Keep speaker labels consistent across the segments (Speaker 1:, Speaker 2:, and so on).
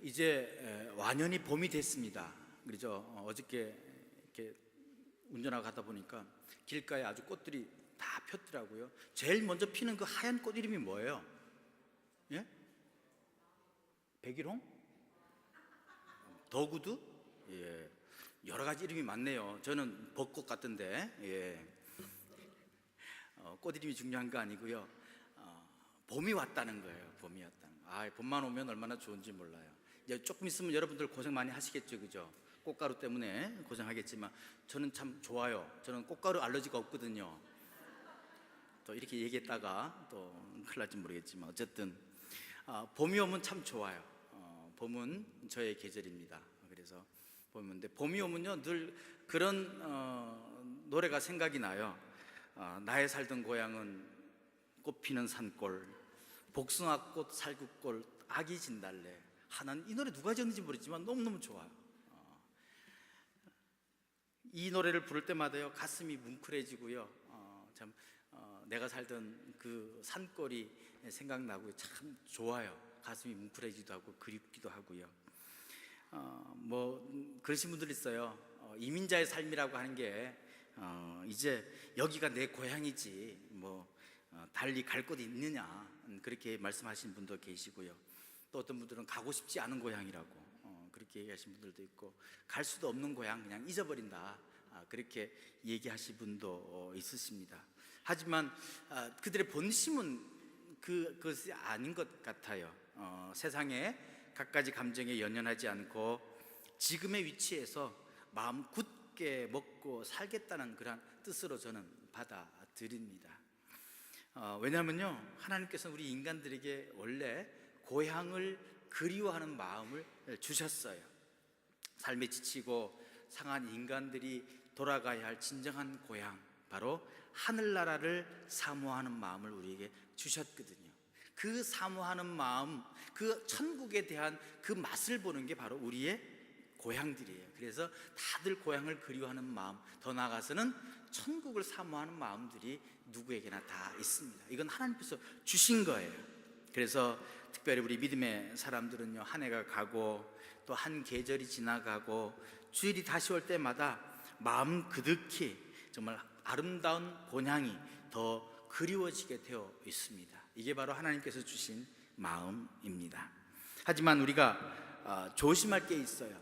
Speaker 1: 이제 완연히 봄이 됐습니다. 그렇죠? 어저께 이렇게 운전하고 가다 보니까 길가에 아주 꽃들이 다 폈더라고요. 제일 먼저 피는 그 하얀 꽃 이름이 뭐예요? 예? 백일홍? 더구두? 예. 여러 가지 이름이 많네요. 저는 벚꽃 같던데. 예. 꽃 이름이 중요한 거 아니고요. 봄이 왔다는 거예요. 봄이 왔다는 거. 봄만 오면 얼마나 좋은지 몰라요. 이제 조금 있으면 여러분들 고생 많이 하시겠죠, 그죠? 꽃가루 때문에 고생하겠지만 저는 참 좋아요. 저는 꽃가루 알러지가 없거든요. 또 이렇게 얘기했다가 또 큰일 날지 모르겠지만 어쨌든 봄이 오면 참 좋아요. 봄은 저의 계절입니다. 그래서 봄인데 봄이 오면요 늘 그런 노래가 생각이 나요. 나의 살던 고향은 꽃피는 산골, 복숭아꽃 살구골 아기 진달래. 난 이 노래 누가 지었는지 모르지만 너무너무 좋아요. 이 노래를 부를 때마다요 가슴이 뭉클해지고요. 내가 살던 그 산골이 생각나고 참 좋아요. 가슴이 뭉클해지기도 하고 그립기도 하고요. 그러신 분들 있어요. 이민자의 삶이라고 하는 게 이제 여기가 내 고향이지 달리 갈 곳이 있느냐 그렇게 말씀하시는 분도 계시고요. 또 어떤 분들은 가고 싶지 않은 고향이라고 그렇게 얘기하시는 분들도 있고, 갈 수도 없는 고향 그냥 잊어버린다 그렇게 얘기하시는 분도 있으십니다. 하지만 그들의 본심은 그것이 아닌 것 같아요. 세상에 갖가지 감정에 연연하지 않고 지금의 위치에서 마음 굳게 먹고 살겠다는 그런 뜻으로 저는 받아들입니다. 왜냐하면요 하나님께서는 우리 인간들에게 원래 고향을 그리워하는 마음을 주셨어요. 삶에 지치고 상한 인간들이 돌아가야 할 진정한 고향, 바로 하늘나라를 사모하는 마음을 우리에게 주셨거든요. 그 사모하는 마음, 그 천국에 대한 그 맛을 보는 게 바로 우리의 고향들이에요. 그래서 다들 고향을 그리워하는 마음, 더 나아가서는 천국을 사모하는 마음들이 누구에게나 다 있습니다. 이건 하나님께서 주신 거예요. 그래서 특별히 우리 믿음의 사람들은요 한 해가 가고 또 한 계절이 지나가고 주일이 다시 올 때마다 마음 그득히 정말 아름다운 본향이 더 그리워지게 되어 있습니다. 이게 바로 하나님께서 주신 마음입니다. 하지만 우리가 조심할 게 있어요.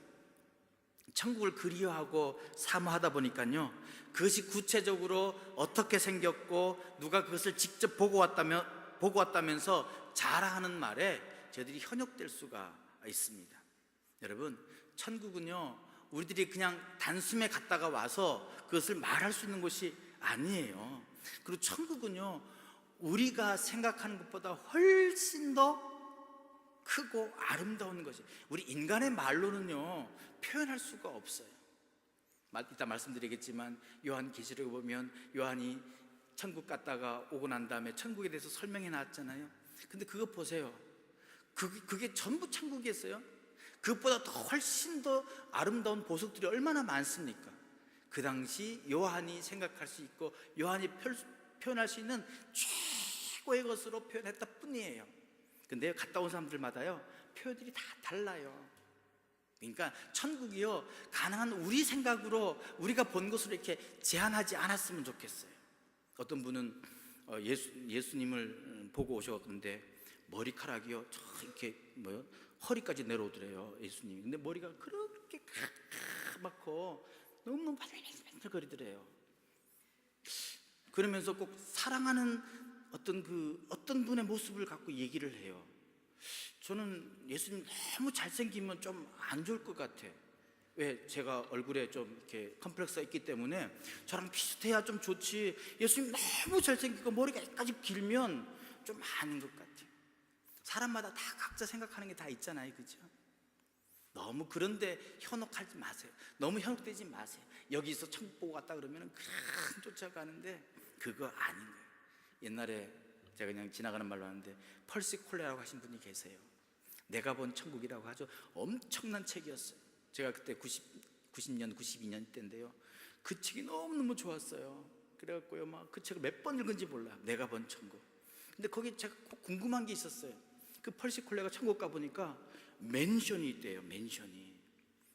Speaker 1: 천국을 그리워하고 사모하다 보니까요 그것이 구체적으로 어떻게 생겼고 누가 그것을 직접 보고 왔다면서 자랑하는 말에 저희들이 현혹될 수가 있습니다. 여러분, 천국은요 우리들이 그냥 단숨에 갔다가 와서 그것을 말할 수 있는 곳이 아니에요. 그리고 천국은요 우리가 생각하는 것보다 훨씬 더 크고 아름다운 것이, 우리 인간의 말로는요 표현할 수가 없어요. 이따 말씀드리겠지만 요한계시록에 보면 요한이 천국 갔다가 오고 난 다음에 천국에 대해서 설명해 놨잖아요. 근데 그거 보세요. 그게 전부 천국이었어요. 그것보다 더 훨씬 더 아름다운 보석들이 얼마나 많습니까? 그 당시 요한이 생각할 수 있고 요한이 표현할 수 있는 최고의 것으로 표현했다 뿐이에요. 근데 갔다 온 사람들마다요 표현들이 다 달라요. 그러니까 천국이요 가능한 우리 생각으로 우리가 본 것으로 이렇게 제한하지 않았으면 좋겠어요. 어떤 분은 예수님을 보고 오셨는데 머리카락이요 이렇게 허리까지 내려오더래요, 예수님이. 근데 머리가 그렇게 까맣고 너무너무 반들반들거리더래요. 그러면서 꼭 사랑하는 어떤 분의 모습을 갖고 얘기를 해요. 저는 예수님 너무 잘생기면 좀 안 좋을 것 같아. 왜? 제가 얼굴에 좀 이렇게 컴플렉스가 있기 때문에 저랑 비슷해야 좀 좋지, 예수님 너무 잘생기고 머리가 여기까지 길면 좀 아닌 것 같아. 사람마다 다 각자 생각하는 게 다 있잖아요, 그죠? 너무 그런데 현혹하지 마세요. 너무 현혹되지 마세요. 여기서 천국 보고 갔다 그러면 그냥 쫓아가는데 그거 아닌 거예요. 옛날에 제가 그냥 지나가는 말로 하는데 펄시 콜레라고 하신 분이 계세요. 내가 본 천국이라고 하죠. 엄청난 책이었어요. 제가 그때 90년, 92년 때인데요 그 책이 너무너무 좋았어요. 그래갖고요 그 책을 몇 번 읽은지 몰라요. 내가 본 천국. 근데 거기 제가 꼭 궁금한 게 있었어요. 그 펄시 콜레가 천국 가보니까 맨션이 있대요. 맨션이.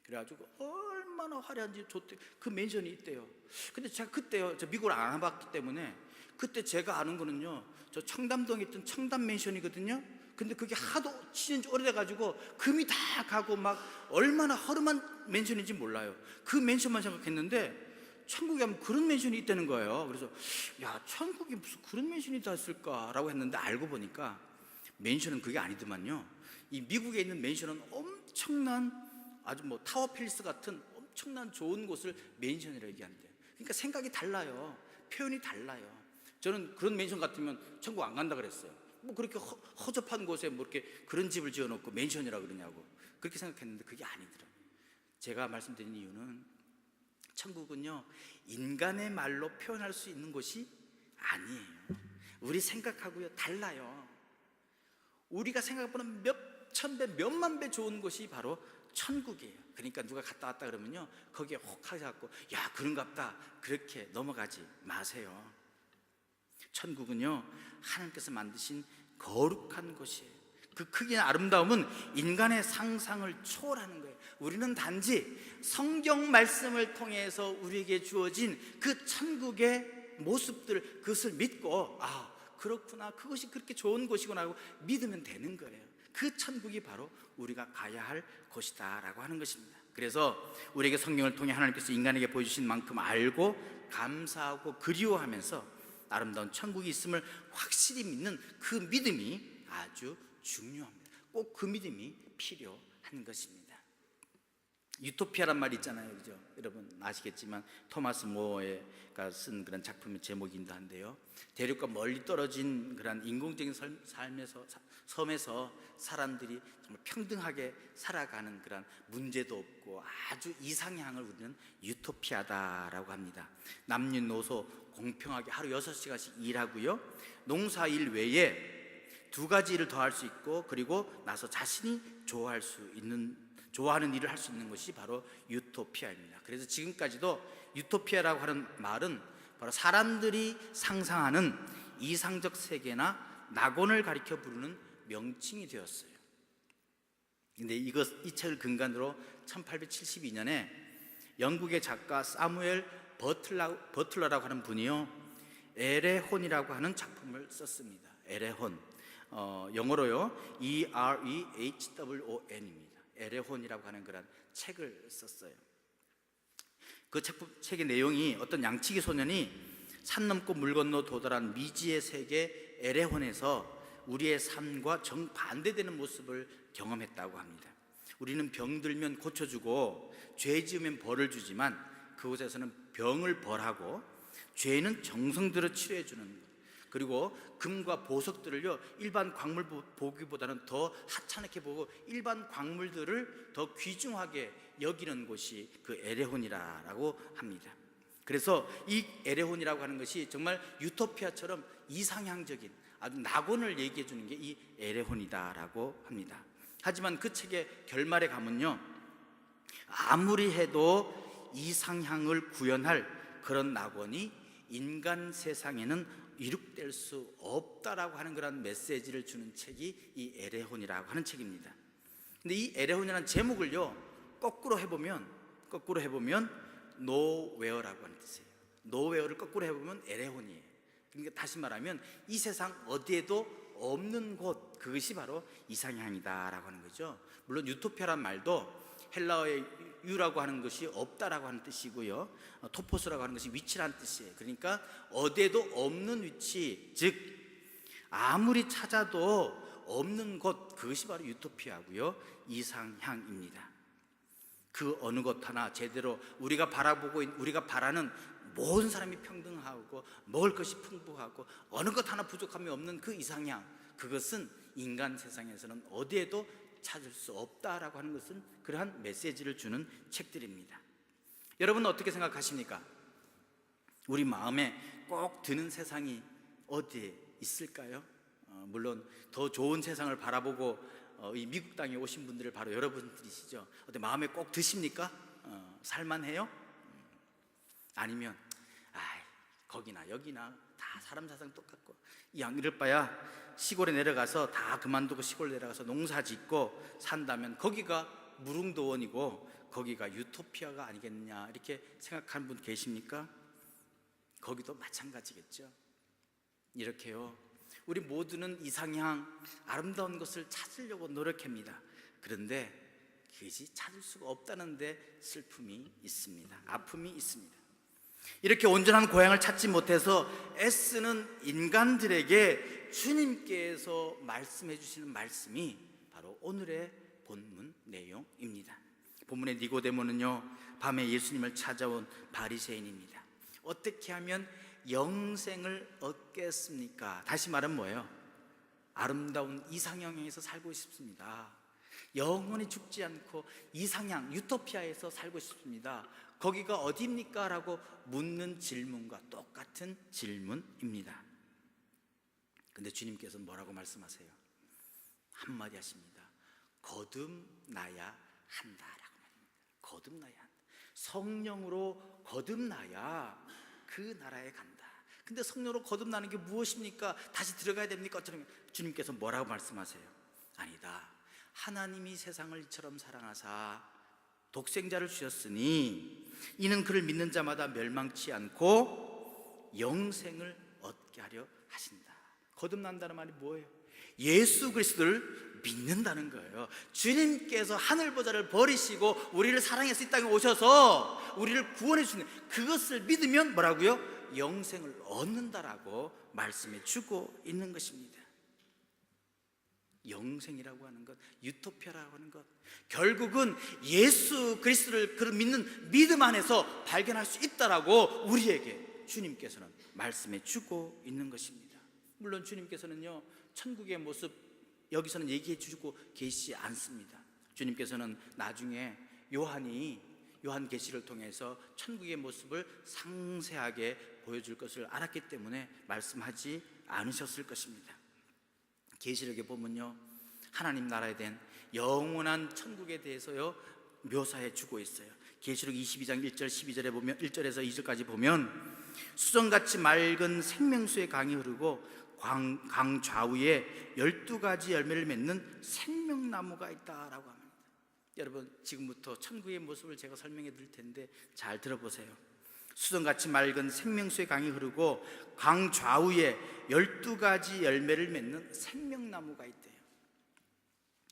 Speaker 1: 그래가지고 얼마나 화려한지 좋대. 그 맨션이 있대요. 근데 제가 그때요, 저 미국을 안 와봤기 때문에 그때 제가 아는 거는요, 저 청담동에 있던 청담 맨션이거든요. 근데 그게 하도 치는 지 오래돼가지고 금이 다 가고 막 얼마나 허름한 맨션인지 몰라요. 그 맨션만 생각했는데 천국에 가면 그런 맨션이 있다는 거예요. 그래서 야, 천국에 무슨 그런 맨션이 다 있을까라고 했는데 알고 보니까 맨션은 그게 아니더만요. 이 미국에 있는 맨션은 엄청난 아주 뭐 타워 필리스 같은 엄청난 좋은 곳을 맨션이라고 얘기한대요. 그러니까 생각이 달라요. 표현이 달라요. 저는 그런 맨션 같으면 천국 안 간다 그랬어요. 뭐 그렇게 허접한 곳에 뭐 이렇게 그런 집을 지어놓고 맨션이라 그러냐고 그렇게 생각했는데 그게 아니더라고요. 제가 말씀드린 이유는 천국은요, 인간의 말로 표현할 수 있는 곳이 아니에요. 우리 생각하고요 달라요. 우리가 생각보다 몇 천 배, 몇만 배 좋은 곳이 바로 천국이에요. 그러니까 누가 갔다 왔다 그러면요, 거기에 혹 하셔갖고 야, 그런갑다 그렇게 넘어가지 마세요. 천국은요, 하나님께서 만드신 거룩한 곳이에요. 그 크기나 아름다움은 인간의 상상을 초월하는 거예요. 우리는 단지 성경 말씀을 통해서 우리에게 주어진 그 천국의 모습들, 그것을 믿고 아, 그렇구나, 그것이 그렇게 좋은 곳이구나 하고 믿으면 되는 거예요. 그 천국이 바로 우리가 가야 할 곳이다 라고 하는 것입니다. 그래서 우리에게 성경을 통해 하나님께서 인간에게 보여주신 만큼 알고 감사하고 그리워하면서 아름다운 천국이 있음을 확실히 믿는 그 믿음이 아주 중요합니다. 꼭 그 믿음이 필요한 것입니다. 유토피아란 말이 있잖아요, 그죠? 여러분 아시겠지만 토마스 모어가 쓴 그런 작품의 제목이기도 한데요, 대륙과 멀리 떨어진 그런 인공적인 섬에서 사람들이 정말 평등하게 살아가는 그런 문제도 없고 아주 이상향을 우리는 유토피아다라고 합니다. 남녀노소 공평하게 하루 6시간씩 일하고요, 농사일 외에 2가지 일을 더 할 수 있고, 그리고 나서 자신이 좋아하는 일을 할 수 있는 것이 바로 유토피아입니다. 그래서 지금까지도 유토피아라고 하는 말은 바로 사람들이 상상하는 이상적 세계나 낙원을 가리켜 부르는 명칭이 되었어요. 근데 이 책을 근간으로 1872년에 영국의 작가 사무엘 버틀러라고 하는 분이요, 에레혼이라고 하는 작품을 썼습니다. 에레혼, 영어로요 EREHWON입니다. 에레혼이라고 하는 그런 책을 썼어요. 그 책의 내용이 어떤 양치기 소년이 산 넘고 물 건너 도달한 미지의 세계 에레혼에서 우리의 삶과 정반대되는 모습을 경험했다고 합니다. 우리는 병들면 고쳐주고 죄 지으면 벌을 주지만 그곳에서는 병을 벌하고 죄는 정성들어 치료해주는 것, 그리고 금과 보석들을요 일반 광물 보기보다는 더 하찮게 보고 일반 광물들을 더 귀중하게 여기는 곳이 그 에레혼이라고 합니다. 그래서 이 에레혼이라고 하는 것이 정말 유토피아처럼 이상향적인 아주 낙원을 얘기해 주는 게 이 에레혼이다라고 합니다. 하지만 그 책의 결말에 가면요, 아무리 해도 이상향을 구현할 그런 낙원이 인간 세상에는 이룩될 수 없다라고 하는 그런 메시지를 주는 책이 이 에레혼이라고 하는 책입니다. 근데 이 에레혼이라는 제목을요 거꾸로 해보면 노웨어라고 하는 뜻이에요. 노웨어를 거꾸로 해보면 에레혼이에요. 그러니까 다시 말하면 이 세상 어디에도 없는 곳, 그것이 바로 이상향이다라고 하는 거죠. 물론 유토피아란 말도 헬라어의 유라고 하는 것이 없다라고 하는 뜻이고요, 토포스라고 하는 것이 위치라는 뜻이에요. 그러니까 어디에도 없는 위치, 즉 아무리 찾아도 없는 곳, 그것이 바로 유토피아고요, 이상향입니다. 그 어느 것 하나 제대로 우리가 바라는 모든 사람이 평등하고 먹을 것이 풍부하고 어느 것 하나 부족함이 없는 그 이상향, 그것은 인간 세상에서는 어디에도 찾을 수 없다라고 하는 것은 그러한 메시지를 주는 책들입니다. 여러분은 어떻게 생각하십니까? 우리 마음에 꼭 드는 세상이 어디에 있을까요? 물론 더 좋은 세상을 바라보고 이 미국 땅에 오신 분들을 바로 여러분들이시죠. 어때, 마음에 꼭 드십니까? 살만해요? 아니면 거기나 여기나 다 사람 사상 똑같고, 이럴 바야 시골에 내려가서 다 그만두고 시골 내려가서 농사 짓고 산다면 거기가 무릉도원이고 거기가 유토피아가 아니겠냐, 이렇게 생각하는 분 계십니까? 거기도 마찬가지겠죠. 이렇게요, 우리 모두는 이상향, 아름다운 것을 찾으려고 노력합니다. 그런데 그것이 찾을 수가 없다는 데 슬픔이 있습니다. 아픔이 있습니다. 이렇게 온전한 고향을 찾지 못해서 애쓰는 인간들에게 주님께서 말씀해 주시는 말씀이 바로 오늘의 본문 내용입니다. 본문의 니고데모는요, 밤에 예수님을 찾아온 바리새인입니다. 어떻게 하면 영생을 얻겠습니까? 다시 말하면 뭐예요? 아름다운 이상향에서 살고 싶습니다. 영원히 죽지 않고 이상향, 유토피아에서 살고 싶습니다. 거기가 어디입니까? 라고 묻는 질문과 똑같은 질문입니다. 근데 주님께서 뭐라고 말씀하세요? 한마디 하십니다. 거듭나야 한다라고 말합니다. 거듭나야 한다. 성령으로 거듭나야 그 나라에 간다. 근데 성령으로 거듭나는 게 무엇입니까? 다시 들어가야 됩니까? 어쩌면 주님께서 뭐라고 말씀하세요? 아니다. 하나님이 세상을 이처럼 사랑하사 독생자를 주셨으니 이는 그를 믿는 자마다 멸망치 않고 영생을 얻게 하려 하신다. 거듭난다는 말이 뭐예요? 예수 그리스도를 믿는다는 거예요. 주님께서 하늘보좌를 버리시고 우리를 사랑해서 이 땅에 오셔서 우리를 구원해 주시는 그것을 믿으면 뭐라고요? 영생을 얻는다라고 말씀해 주고 있는 것입니다. 영생이라고 하는 것, 유토피아라고 하는 것, 결국은 예수 그리스도를 그런 믿는 믿음 안에서 발견할 수 있다라고 우리에게 주님께서는 말씀해 주고 있는 것입니다. 물론 주님께서는요, 천국의 모습 여기서는 얘기해 주고 계시지 않습니다. 주님께서는 나중에 요한계시를 통해서 천국의 모습을 상세하게 보여줄 것을 알았기 때문에 말씀하지 않으셨을 것입니다. 계시록에 보면요, 하나님 나라에 대한 영원한 천국에 대해서요 묘사해 주고 있어요. 계시록 22장 1절 12절에 보면 1절에서 2절까지 보면 수정같이 맑은 생명수의 강이 흐르고 강 좌우에 12가지 열매를 맺는 생명나무가 있다라고 합니다. 여러분, 지금부터 천국의 모습을 제가 설명해 드릴 텐데 잘 들어보세요. 수정같이 맑은 생명수의 강이 흐르고 강 좌우에 12가지 열매를 맺는 생명나무가 있대요.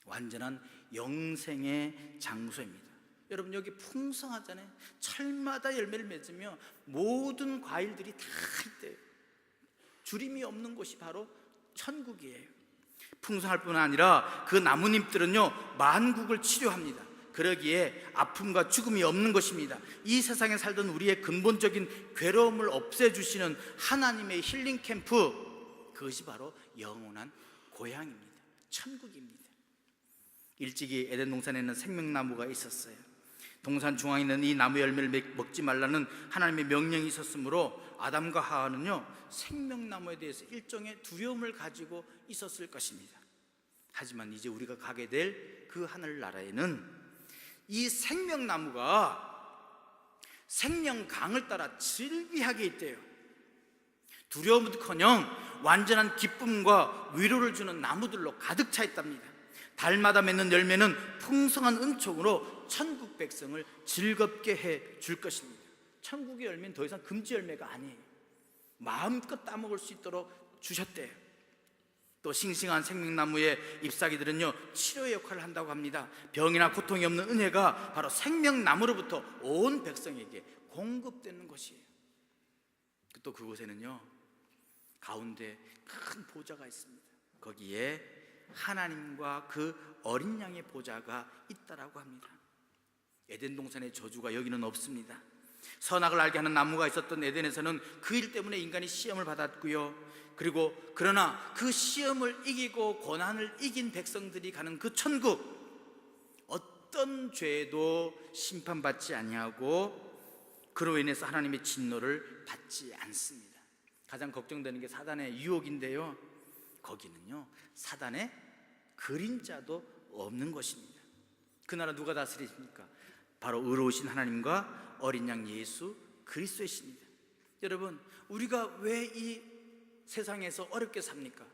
Speaker 1: 완전한 영생의 장소입니다. 여러분, 여기 풍성하잖아요. 철마다 열매를 맺으며 모든 과일들이 다 있대요. 주림이 없는 곳이 바로 천국이에요. 풍성할 뿐 아니라 그 나뭇잎들은요 만국을 치료합니다. 그러기에 아픔과 죽음이 없는 것입니다. 이 세상에 살던 우리의 근본적인 괴로움을 없애주시는 하나님의 힐링 캠프, 그것이 바로 영원한 고향입니다. 천국입니다. 일찍이 에덴 동산에는 생명나무가 있었어요. 동산 중앙에 있는 이 나무 열매를 먹지 말라는 하나님의 명령이 있었으므로 아담과 하와는요 생명나무에 대해서 일종의 두려움을 가지고 있었을 것입니다. 하지만 이제 우리가 가게 될 그 하늘나라에는 이 생명나무가 생명강을 따라 즐비하게 있대요. 두려움은커녕 완전한 기쁨과 위로를 주는 나무들로 가득 차 있답니다. 달마다 맺는 열매는 풍성한 은총으로 천국 백성을 즐겁게 해 줄 것입니다. 천국의 열매는 더 이상 금지 열매가 아니에요. 마음껏 따먹을 수 있도록 주셨대요. 또 싱싱한 생명나무의 잎사귀들은요 치료의 역할을 한다고 합니다. 병이나 고통이 없는 은혜가 바로 생명나무로부터 온 백성에게 공급되는 것이에요. 또 그곳에는요 가운데 큰 보좌가 있습니다. 거기에 하나님과 그 어린 양의 보좌가 있다라고 합니다. 에덴 동산의 저주가 여기는 없습니다. 선악을 알게 하는 나무가 있었던 에덴에서는 그 일 때문에 인간이 시험을 받았고요. 그리고 그러나 그 시험을 이기고 고난을 이긴 백성들이 가는 그 천국, 어떤 죄도 심판받지 아니하고 그로 인해서 하나님의 진노를 받지 않습니다. 가장 걱정되는 게 사단의 유혹인데요, 거기는요 사단의 그림자도 없는 것입니다. 그 나라 누가 다스리십니까? 바로 의로우신 하나님과 어린 양 예수 그리스도이십니다. 여러분, 우리가 왜 이 세상에서 어렵게 삽니까?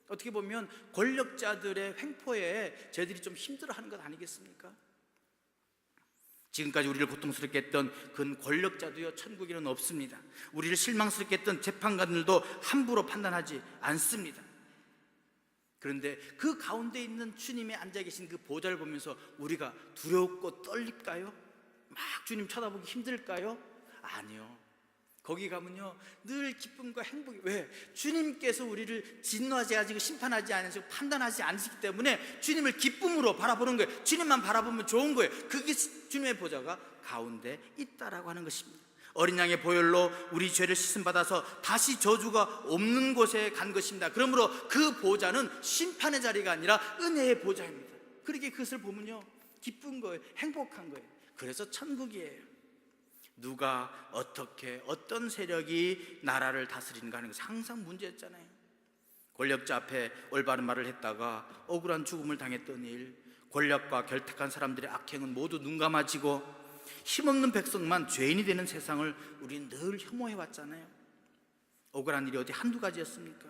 Speaker 1: 어떻게 보면 권력자들의 횡포에 저희들이 좀 힘들어하는 것 아니겠습니까? 지금까지 우리를 고통스럽게 했던 그 권력자도요, 천국에는 없습니다. 우리를 실망스럽게 했던 재판관들도 함부로 판단하지 않습니다. 그런데 그 가운데 있는 주님이 앉아 계신 그 보좌를 보면서 우리가 두렵고 떨릴까요? 막 주님 쳐다보기 힘들까요? 아니요. 거기 가면요 늘 기쁨과 행복이, 왜? 주님께서 우리를 진노하지 않으시고 심판하지 않으시고 판단하지 않으시기 때문에 주님을 기쁨으로 바라보는 거예요. 주님만 바라보면 좋은 거예요. 그게 주님의 보좌가 가운데 있다라고 하는 것입니다. 어린 양의 보혈로 우리 죄를 씻음받아서 다시 저주가 없는 곳에 간 것입니다. 그러므로 그 보좌는 심판의 자리가 아니라 은혜의 보좌입니다. 그렇게 그것을 보면요 기쁜 거예요. 행복한 거예요. 그래서 천국이에요. 누가 어떻게 어떤 세력이 나라를 다스리는가 하는 것이 항상 문제였잖아요. 권력자 앞에 올바른 말을 했다가 억울한 죽음을 당했던 일, 권력과 결탁한 사람들의 악행은 모두 눈감아지고 힘없는 백성만 죄인이 되는 세상을 우리는 늘 혐오해왔잖아요. 억울한 일이 어디 한두 가지였습니까?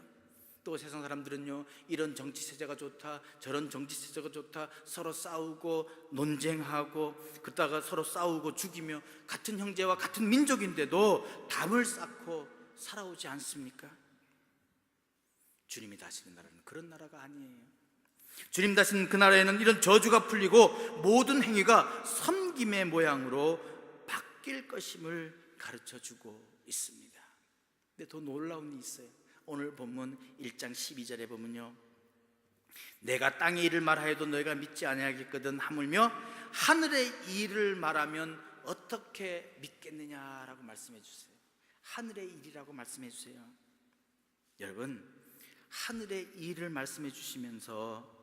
Speaker 1: 또 세상 사람들은요 이런 정치세제가 좋다, 저런 정치세제가 좋다, 서로 싸우고 논쟁하고 그러다가 서로 싸우고 죽이며 같은 형제와 같은 민족인데도 담을 쌓고 살아오지 않습니까? 주님이 다스리는 나라는 그런 나라가 아니에요. 주님 다스리는 그 나라에는 이런 저주가 풀리고 모든 행위가 섬김의 모양으로 바뀔 것임을 가르쳐주고 있습니다. 근데 더 놀라운 일이 있어요. 오늘 본문 1장 12절에 보면요 내가 땅의 일을 말하여도 너희가 믿지 아니하겠거든 하물며 하늘의 일을 말하면 어떻게 믿겠느냐라고 말씀해 주세요. 하늘의 일이라고 말씀해 주세요. 여러분, 하늘의 일을 말씀해 주시면서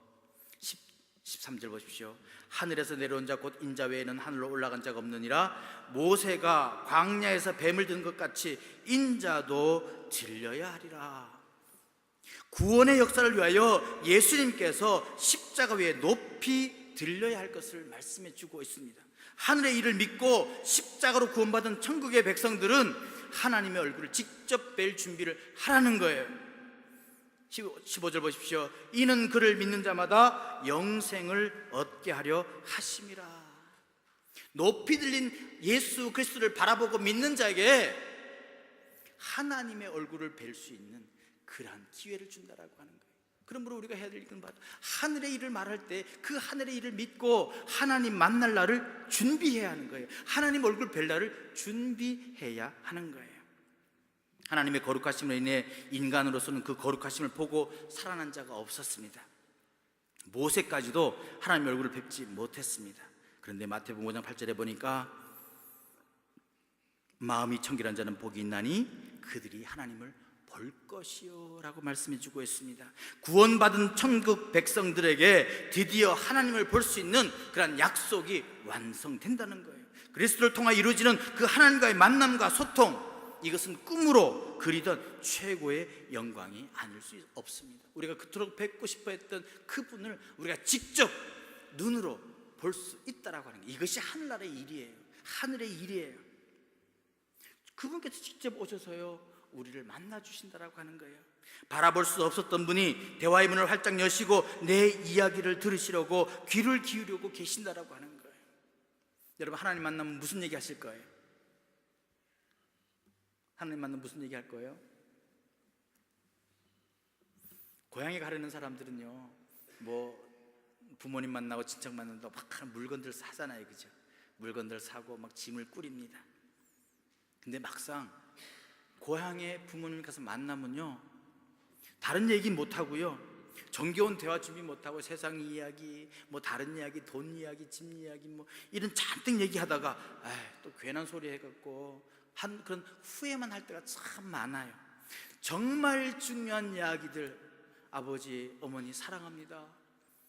Speaker 1: 13절 보십시오. 하늘에서 내려온 자 곧 인자 외에는 하늘로 올라간 자가 없느니라. 모세가 광야에서 뱀을 든 것 같이 인자도 들려야 하리라. 구원의 역사를 위하여 예수님께서 십자가 위에 높이 들려야 할 것을 말씀해 주고 있습니다. 하늘의 일을 믿고 십자가로 구원받은 천국의 백성들은 하나님의 얼굴을 직접 뵐 준비를 하라는 거예요. 15절 보십시오. 이는 그를 믿는 자마다 영생을 얻게 하려 하심이라. 높이 들린 예수 그리스도를 바라보고 믿는 자에게 하나님의 얼굴을 뵐 수 있는 그러한 기회를 준다라고 하는 거예요. 그러므로 우리가 해야 될 일은 바로 하늘의 일을 말할 때 그 하늘의 일을 믿고 하나님 만날 날을 준비해야 하는 거예요. 하나님 얼굴 뵐 날을 준비해야 하는 거예요. 하나님의 거룩하심으로 인해 인간으로서는 그 거룩하심을 보고 살아난 자가 없었습니다. 모세까지도 하나님의 얼굴을 뵙지 못했습니다. 그런데 마태복음 5장 8절에 보니까 마음이 청결한 자는 복이 있나니 그들이 하나님을 볼 것이요 라고 말씀해 주고 있습니다. 구원받은 천국 백성들에게 드디어 하나님을 볼 수 있는 그런 약속이 완성된다는 거예요. 그리스도를 통해 이루어지는 그 하나님과의 만남과 소통, 이것은 꿈으로 그리던 최고의 영광이 아닐 수 없습니다. 우리가 그토록 뵙고 싶어 했던 그분을 우리가 직접 눈으로 볼 수 있다라고 하는 게 이것이 하늘나라의 일이에요. 하늘의 일이에요. 그분께서 직접 오셔서요 우리를 만나 주신다라고 하는 거예요. 바라볼 수 없었던 분이 대화의 문을 활짝 여시고 내 이야기를 들으시려고 귀를 기울이고 계신다라고 하는 거예요. 여러분, 하나님 만나면 무슨 얘기 하실 거예요? 하나님 만나면 무슨 얘기 할 거예요? 고향에 가려는 사람들은요 뭐 부모님 만나고 친척 만난다고 막 물건들 사잖아요, 그죠? 물건들 사고 막 짐을 꾸립니다. 근데 막상 고향에 부모님 가서 만나면요 다른 얘기 못하고요 정겨운 대화 준비 못하고 세상 이야기, 뭐 다른 이야기, 돈 이야기, 집 이야기 뭐 이런 잔뜩 얘기하다가 또 괜한 소리 해갖고 한 그런 후회만 할 때가 참 많아요. 정말 중요한 이야기들, 아버지, 어머니 사랑합니다,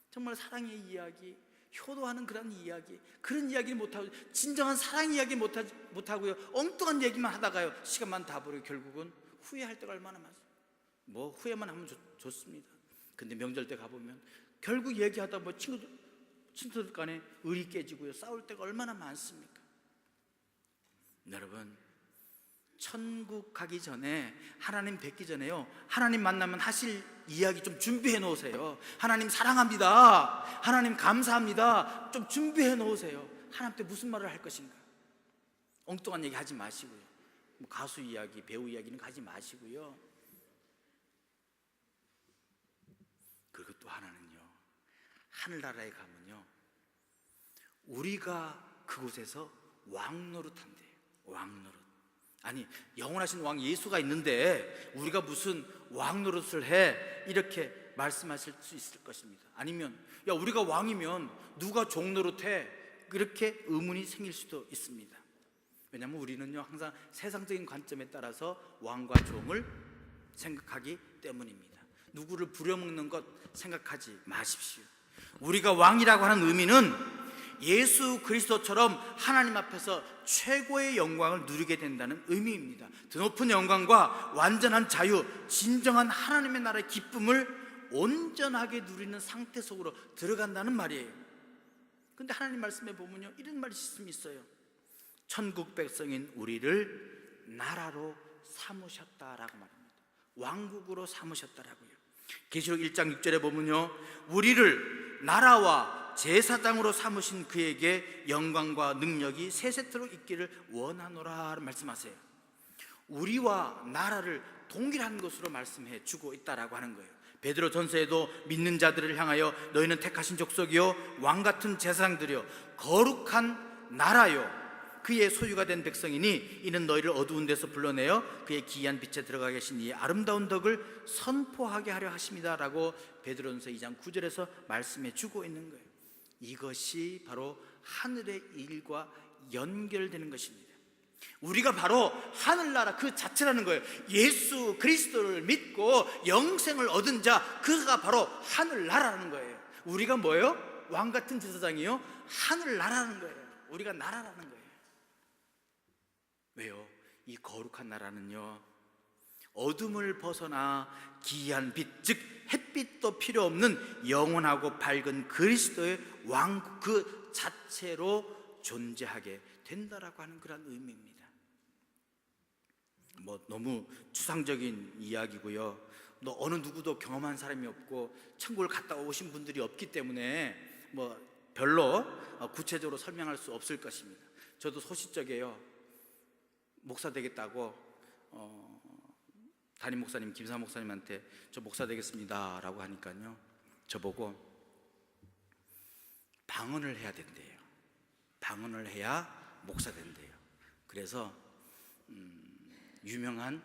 Speaker 1: 정말 사랑의 이야기, 효도하는 그런 이야기, 그런 이야기를 못하고 진정한 사랑 이야기 못하고요 엉뚱한 얘기만 하다가요 시간만 다 버리고 결국은 후회할 때가 얼마나 많아요. 뭐 후회만 하면 좋습니다. 근데 명절 때 가보면 결국 얘기하다 뭐 친구들 간에 의리 깨지고요 싸울 때가 얼마나 많습니까? 여러분, 천국 가기 전에, 하나님 뵙기 전에요, 하나님 만나면 하실 이야기 좀 준비해 놓으세요. 하나님 사랑합니다, 하나님 감사합니다, 좀 준비해 놓으세요. 하나님께 무슨 말을 할 것인가. 엉뚱한 얘기 하지 마시고요. 뭐 가수 이야기, 배우 이야기는 하지 마시고요. 그리고 또 하나는요, 하늘나라에 가면요, 우리가 그곳에서 왕노릇한대요. 왕노릇. 아니, 영원하신 왕 예수가 있는데 우리가 무슨 왕노릇을 해? 이렇게 말씀하실 수 있을 것입니다. 아니면 야, 우리가 왕이면 누가 종노릇해? 그렇게 의문이 생길 수도 있습니다. 왜냐하면 우리는요, 항상 세상적인 관점에 따라서 왕과 종을 생각하기 때문입니다. 누구를 부려먹는 것 생각하지 마십시오. 우리가 왕이라고 하는 의미는 예수 그리스도처럼 하나님 앞에서 최고의 영광을 누리게 된다는 의미입니다. 더 높은 영광과 완전한 자유, 진정한 하나님의 나라의 기쁨을 온전하게 누리는 상태 속으로 들어간다는 말이에요. 근데 하나님 말씀에 보면요, 이런 말씀이 있어요. 천국 백성인 우리를 나라로 삼으셨다라고 말합니다. 왕국으로 삼으셨다라고요. 계시록 1장 6절에 보면요, 우리를 나라와 제사장으로 삼으신 그에게 영광과 능력이 세세토록 있기를 원하노라 말씀하세요. 우리와 나라를 동일한 것으로 말씀해 주고 있다라고 하는 거예요. 베드로 전서에도 믿는 자들을 향하여 너희는 택하신 족속이요 왕같은 제사장들이요 거룩한 나라요 그의 소유가 된 백성이니 이는 너희를 어두운 데서 불러내어 그의 기이한 빛에 들어가 계신 이의 아름다운 덕을 선포하게 하려 하십니다 라고 베드로전서 2장 9절에서 말씀해 주고 있는 거예요. 이것이 바로 하늘의 일과 연결되는 것입니다. 우리가 바로 하늘나라 그 자체라는 거예요. 예수 그리스도를 믿고 영생을 얻은 자, 그가 바로 하늘나라라는 거예요. 우리가 뭐예요? 왕같은 제사장이요? 하늘나라라는 거예요. 우리가 나라라는 거예요. 왜요? 이 거룩한 나라는요, 어둠을 벗어나 기이한 빛, 즉 햇빛도 필요 없는 영원하고 밝은 그리스도의 왕국 그 자체로 존재하게 된다라고 하는 그런 의미입니다. 뭐 너무 추상적인 이야기고요, 또 어느 누구도 경험한 사람이 없고 천국을 갔다 오신 분들이 없기 때문에 뭐 별로 구체적으로 설명할 수 없을 것입니다. 저도 소시적이에요. 목사 되겠다고 담임 목사님 김삼 목사님한테 저 목사 되겠습니다 라고 하니까요, 저보고 방언을 해야 된대요. 방언을 해야 목사 된대요. 그래서 유명한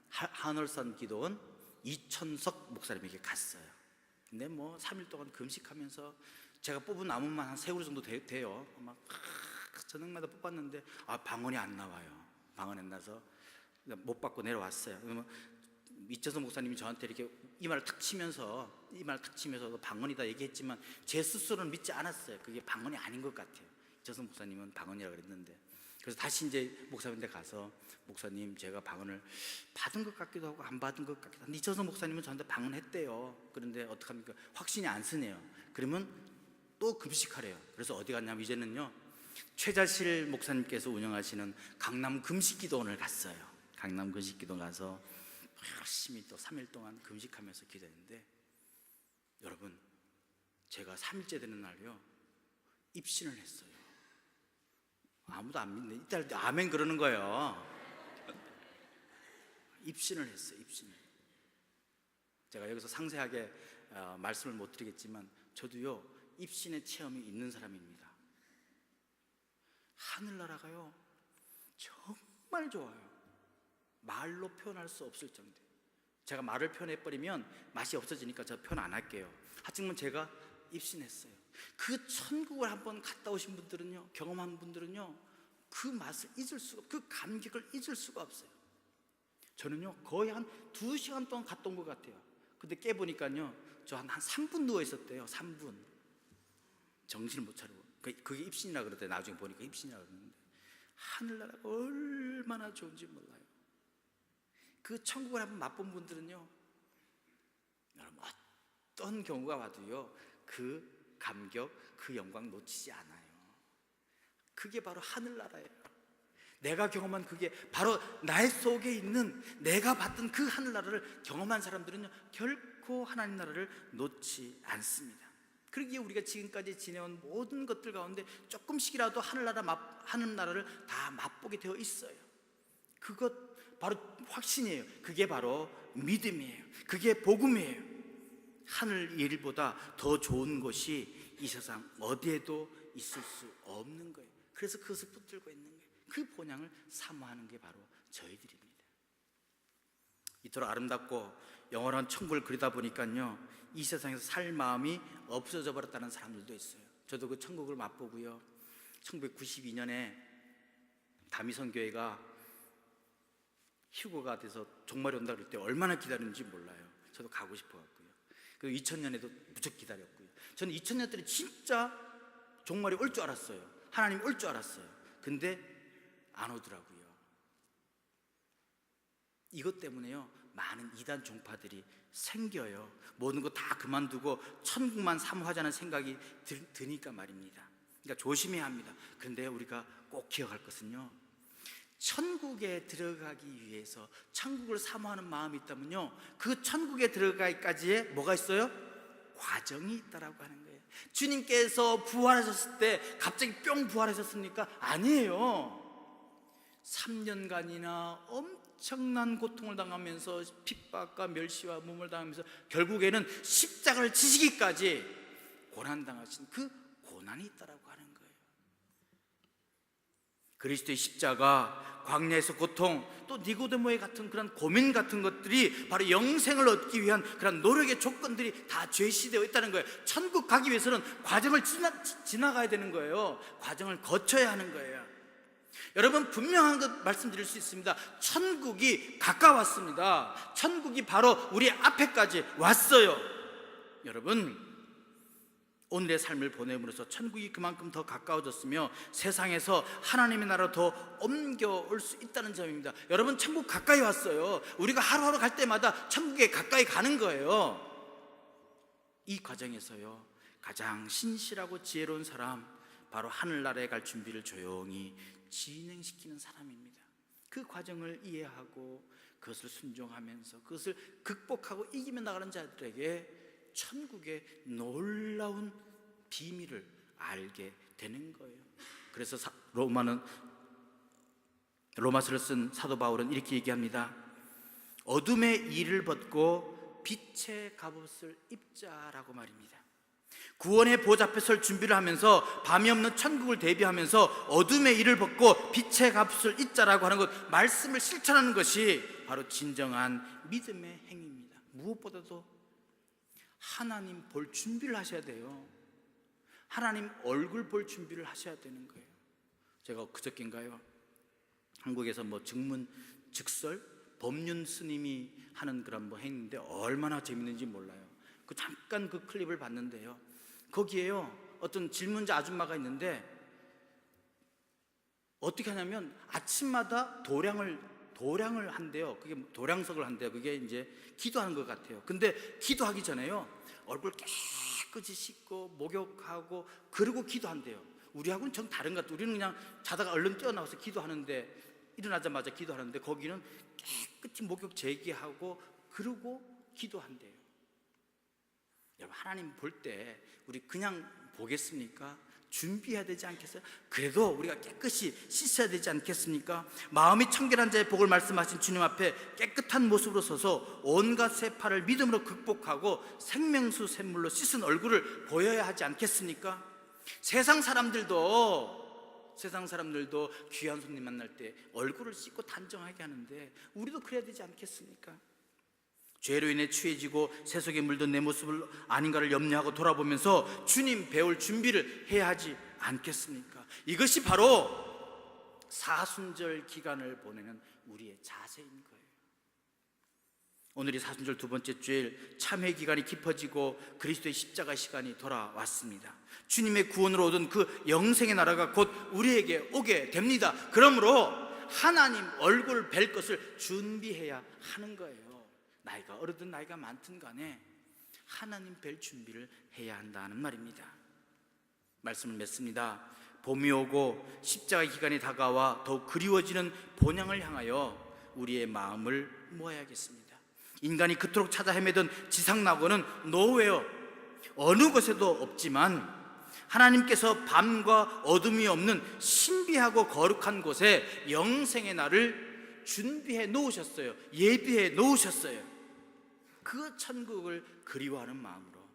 Speaker 1: 하늘산 기도원 이천석 목사님에게 갔어요. 근데 뭐 3일 동안 금식하면서 제가 뽑은 나무만 한 3그루 정도 돼요. 막 저녁마다 뽑았는데 방언이 안 나와요. 방언 안 나서 못 받고 내려왔어요. 그러면 이천석 목사님이 저한테 이렇게 이마를 탁 치면서 방언이다 얘기했지만 제 스스로는 믿지 않았어요. 그게 방언이 아닌 것 같아요. 이천석 목사님은 방언이라고 그랬는데, 그래서 다시 이제 목사님한테 가서 목사님 제가 방언을 받은 것 같기도 하고 안 받은 것 같기도 하고, 이천석 목사님은 저한테 방언했대요. 그런데 어떡합니까? 확신이 안 쓰네요. 그러면 또 금식하래요. 그래서 어디 갔냐면 이제는요, 최자실 목사님께서 운영하시는 강남 금식기도원을 갔어요. 강남 금식기도원 가서 열심히 또 3일 동안 금식하면서 기도했는데, 여러분 제가 3일째 되는 날요 입신을 했어요. 아무도 안 믿네. 이따 아멘 그러는 거예요. 입신을 했어요. 입신을. 제가 여기서 상세하게 말씀을 못 드리겠지만 저도요 입신의 체험이 있는 사람입니다. 하늘나라가요 정말 좋아요. 말로 표현할 수 없을 정도. 제가 말을 표현해버리면 맛이 없어지니까 저 표현 안 할게요. 하지만 제가 입신했어요. 그 천국을 한번 갔다 오신 분들은요, 경험한 분들은요, 그 맛을 잊을 수가, 그 감격을 잊을 수가 없어요. 저는요 거의 한 2시간 동안 갔다 온 것 같아요. 근데 깨보니까요 저 한 3분 누워 있었대요. 3분 정신을 못 차리고. 그게 입신이라 그러대. 나중에 보니까 입신이라 그러는데, 하늘나라가 얼마나 좋은지 몰라요. 그 천국을 한번 맛본 분들은요, 여러분 어떤 경우가 와도요 그 감격, 그 영광 놓치지 않아요. 그게 바로 하늘나라예요. 내가 경험한 그게 바로 나의 속에 있는 내가 봤던 그 하늘나라를 경험한 사람들은요, 결코 하나님 나라를 놓지 않습니다. 그러기에 우리가 지금까지 지내온 모든 것들 가운데 조금씩이라도 하늘나라를 다 맛보게 되어 있어요. 그것 바로 확신이에요. 그게 바로 믿음이에요. 그게 복음이에요. 하늘 일보다 더 좋은 것이 이 세상 어디에도 있을 수 없는 거예요. 그래서 그것을 붙들고 있는 거예요. 그 본향을 사모하는 게 바로 저희들입니다. 이토록 아름답고 영원한 천국을 그리다 보니까요, 이 세상에서 살 마음이 없어져 버렸다는 사람들도 있어요. 저도 그 천국을 맛보고요, 1992년에 다미선교회가 휴거가 돼서 종말이 온다 그럴 때 얼마나 기다렸는지 몰라요. 저도 가고 싶어갖고요. 그리고 2000년에도 무척 기다렸고요. 저는 2000년 때는 진짜 종말이 올 줄 알았어요. 하나님이 올 줄 알았어요. 근데 안 오더라고요. 이것 때문에요, 많은 이단 종파들이 생겨요. 모든 거 다 그만두고 천국만 사모하자는 생각이 드니까 말입니다. 그러니까 조심해야 합니다. 그런데 우리가 꼭 기억할 것은요, 천국에 들어가기 위해서 천국을 사모하는 마음이 있다면요, 그 천국에 들어가기까지의 뭐가 있어요? 과정이 있다라고 하는 거예요. 주님께서 부활하셨을 때 갑자기 뿅 부활하셨습니까? 아니에요. 3년간이나 엄청난 고통을 당하면서 핍박과 멸시와 무물 당하면서 결국에는 십자가를 지시기까지 고난당하신 그 고난이 있다라고 하는 거예요. 그리스도의 십자가, 광야에서 고통, 또 니고데모의 같은 그런 고민 같은 것들이 바로 영생을 얻기 위한 그런 노력의 조건들이 다 제시되어 있다는 거예요. 천국 가기 위해서는 과정을 지나가야 되는 거예요. 과정을 거쳐야 하는 거예요. 여러분, 분명한 것 말씀드릴 수 있습니다. 천국이 가까웠습니다. 천국이 바로 우리 앞에까지 왔어요. 여러분, 오늘의 삶을 보냄으로써 천국이 그만큼 더 가까워졌으며 세상에서 하나님의 나라로 더 옮겨올 수 있다는 점입니다. 여러분, 천국 가까이 왔어요. 우리가 하루하루 갈 때마다 천국에 가까이 가는 거예요. 이 과정에서요, 가장 신실하고 지혜로운 사람, 바로 하늘나라에 갈 준비를 조용히 진행시키는 사람입니다. 그 과정을 이해하고 그것을 순종하면서 그것을 극복하고 이기며 나가는 자들에게 천국의 놀라운 비밀을 알게 되는 거예요. 그래서 로마서를 쓴 사도 바울은 이렇게 얘기합니다. 어둠의 일을 벗고 빛의 갑옷을 입자라고 말입니다. 구원의 보좌 앞에 설 준비를 하면서 밤이 없는 천국을 대비하면서 어둠의 일을 벗고 빛의 갑옷을 입자라고 하는 것, 말씀을 실천하는 것이 바로 진정한 믿음의 행위입니다. 무엇보다도 하나님 볼 준비를 하셔야 돼요. 하나님 얼굴 볼 준비를 하셔야 되는 거예요. 제가 그저께인가요, 한국에서 증문즉설 법륜 스님이 하는 그런 행인데 얼마나 재밌는지 몰라요. 잠깐 그 클립을 봤는데요, 거기에요, 어떤 질문자 아줌마가 있는데 어떻게 하냐면 아침마다 도량을 한대요. 그게 도량석을 한대요. 그게 이제 기도하는 것 같아요. 근데 기도하기 전에요, 얼굴 깨끗이 씻고 목욕하고 그러고 기도한대요. 우리하고는 정 다른 것 같아요. 우리는 그냥 자다가 얼른 깨어나와서 기도하는데, 일어나자마자 기도하는데 거기는 깨끗이 목욕 제기하고 그러고 기도한대요. 여러분, 하나님 볼 때 우리 그냥 보겠습니까? 준비해야 되지 않겠어요? 그래도 우리가 깨끗이 씻어야 되지 않겠습니까? 마음이 청결한 자의 복을 말씀하신 주님 앞에 깨끗한 모습으로 서서 온갖 세파를 믿음으로 극복하고 생명수 샘물로 씻은 얼굴을 보여야 하지 않겠습니까? 세상 사람들도 귀한 손님 만날 때 얼굴을 씻고 단정하게 하는데 우리도 그래야 되지 않겠습니까? 죄로 인해 취해지고 세속에 물든 내 모습을 아닌가를 염려하고 돌아보면서 주님 배울 준비를 해야 하지 않겠습니까? 이것이 바로 사순절 기간을 보내는 우리의 자세인 거예요. 오늘이 사순절 두 번째 주일, 참회 기간이 깊어지고 그리스도의 십자가 시간이 돌아왔습니다. 주님의 구원으로 얻은 그 영생의 나라가 곧 우리에게 오게 됩니다. 그러므로 하나님 얼굴 뵐 것을 준비해야 하는 거예요. 나이가 어르든 나이가 많든 간에 하나님 뵐 준비를 해야 한다는 말입니다. 말씀을 맺습니다. 봄이 오고 십자가의 기간이 다가와 더욱 그리워지는 본향을 향하여 우리의 마음을 모아야겠습니다. 인간이 그토록 찾아 헤매던 지상낙원은 노웨어, 어느 곳에도 없지만 하나님께서 밤과 어둠이 없는 신비하고 거룩한 곳에 영생의 날을 준비해 놓으셨어요. 예비해 놓으셨어요. 그 천국을 그리워하는 마음으로,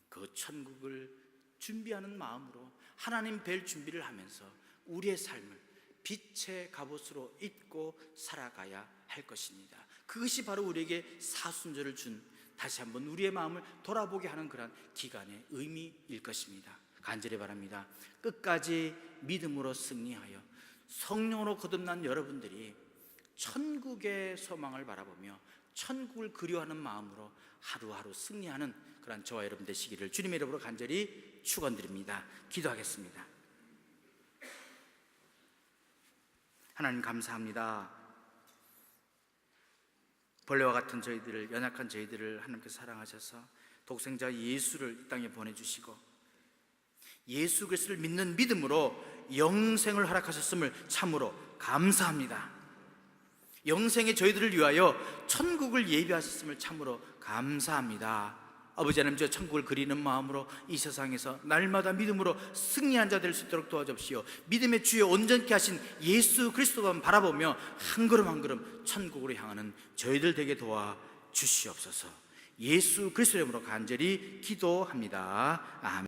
Speaker 1: 그 천국을 준비하는 마음으로 하나님 뵐 준비를 하면서 우리의 삶을 빛의 갑옷으로 입고 살아가야 할 것입니다. 그것이 바로 우리에게 사순절을 준, 다시 한번 우리의 마음을 돌아보게 하는 그런 기간의 의미일 것입니다. 간절히 바랍니다. 끝까지 믿음으로 승리하여 성령으로 거듭난 여러분들이 천국의 소망을 바라보며 천국을 그리워하는 마음으로 하루하루 승리하는 그런 저와 여러분 되시기를 주님의 이름으로 간절히 축원드립니다. 기도하겠습니다. 하나님 감사합니다. 벌레와 같은 저희들을, 연약한 저희들을 하나님께서 사랑하셔서 독생자 예수를 이 땅에 보내주시고 예수 그리스도를 믿는 믿음으로 영생을 허락하셨음을 참으로 감사합니다. 영생의 저희들을 위하여 천국을 예비하셨음을 참으로 감사합니다. 아버지 하나님, 저 천국을 그리는 마음으로 이 세상에서 날마다 믿음으로 승리한 자 될 수 있도록 도와주십시오. 믿음의 주에 온전케 하신 예수 그리스도만 바라보며 한 걸음 한 걸음 천국으로 향하는 저희들 되게 도와주시옵소서. 예수 그리스도의 이름으로 간절히 기도합니다. 아멘.